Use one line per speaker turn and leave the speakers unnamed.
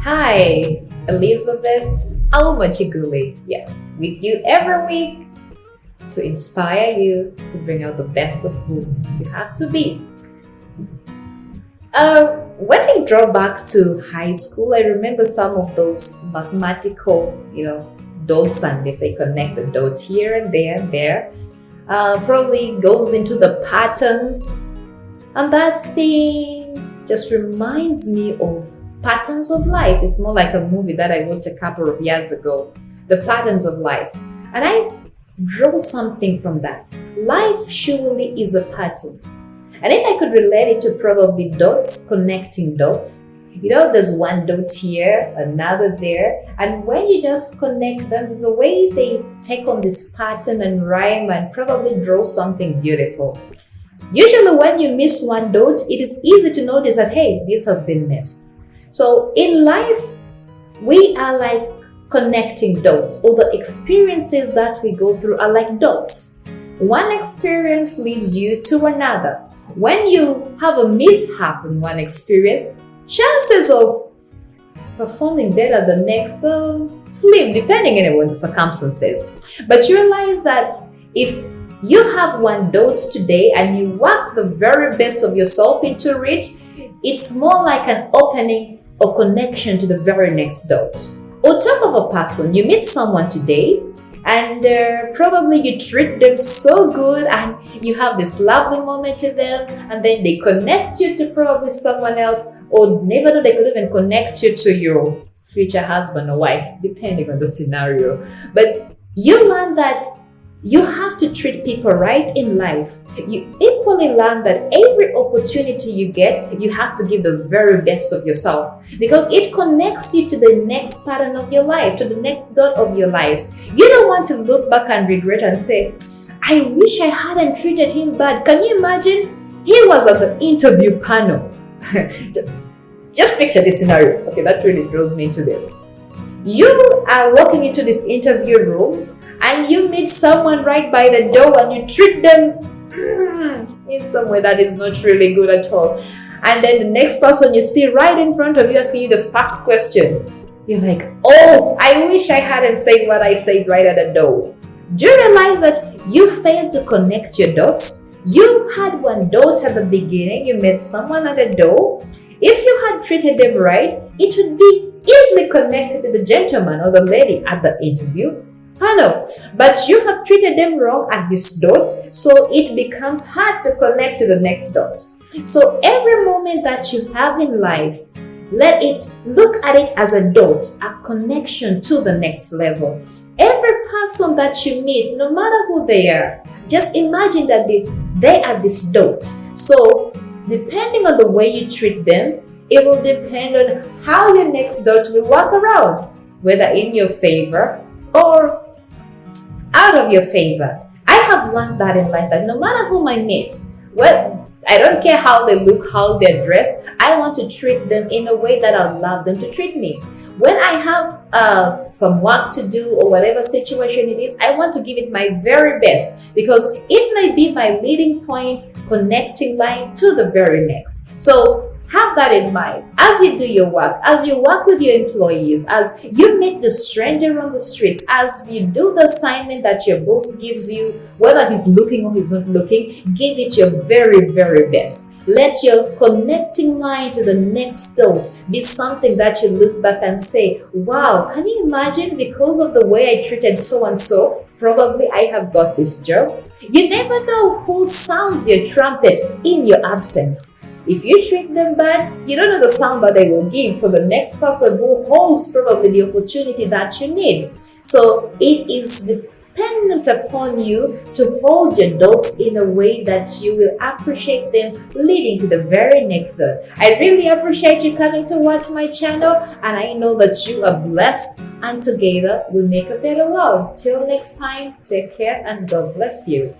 Hi, Elizabeth Almachiguli. Yeah, with you every week to inspire you to bring out the best of who you have to be. When I draw back to high school, I remember some of those mathematical, dots, and they say connect the dots here and there and there. Probably goes into the patterns, and that thing just reminds me of Patterns of Life. It's more like a movie that I watched a couple of years ago. The Patterns of Life. And I draw something from that. Life surely is a pattern. And if I could relate it to probably dots, connecting dots, there's one dot here, another there, and when you just connect them, there's a way they take on this pattern and rhyme and probably draw something beautiful. Usually when you miss one dot, it is easy to notice that, hey, this has been missed. So in life, we are like connecting dots, or the experiences that we go through are like dots. One experience leads you to another. When you have a mishap in one experience, chances of performing better the next slim, depending on the circumstances. But you realize that if you have one dot today and you work the very best of yourself into it, it's more like an opening or connection to the very next dot. On top of a person, you meet someone today and probably you treat them so good and you have this lovely moment with them, and then they connect you to probably someone else, or never know they could even connect you to your future husband or wife, depending on the scenario. But you learn that you have to treat people right in life. You equally learn that every opportunity you get, you have to give the very best of yourself, because it connects you to the next pattern of your life, to the next dot of your life. You don't want to look back and regret and say, I wish I hadn't treated him bad. Can you imagine? He was on the interview panel. Just picture this scenario. Okay, that really draws me into this. You are walking into this interview room and you meet someone right by the door and you treat them in some way that is not really good at all. And then the next person you see right in front of you asking you the first question. You're like, oh, I wish I hadn't said what I said right at the door. Do you realize that you failed to connect your dots? You had one dot at the beginning, you met someone at the door. If you had treated them right, it would be easily connected to the gentleman or the lady at the interview panel. But you have treated them wrong at this dot, so it becomes hard to connect to the next dot. So every moment that you have in life, look at it as a dot, a connection to the next level. Every person that you meet, no matter who they are, just imagine that they are this dot. So depending on the way you treat them, it will depend on how your next dot will work around, whether in your favor or out of your favor. I have learned that in life, that no matter whom I meet, I don't care how they look, how they're dressed, I want to treat them in a way that I love them to treat me. When I have some work to do or whatever situation it is, I want to give it my very best, because it may be my leading point, connecting line to the very next. So have that in mind as you do your work, as you work with your employees, as you meet the stranger on the streets, as you do the assignment that your boss gives you, whether he's looking or he's not looking, give it your very, very best. Let your connecting line to the next dot be something that you look back and say, wow, can you imagine, because of the way I treated so and so, probably I have got this job. You never know who sounds your trumpet in your absence. If you treat them bad, you don't know the sound that they will give for the next person who holds probably the opportunity that you need. So it is dependent upon you to hold your dots in a way that you will appreciate them, leading to the very next dot. I really appreciate you coming to watch my channel, and I know that you are blessed, and together we'll make a better world. Till next time, take care and God bless you.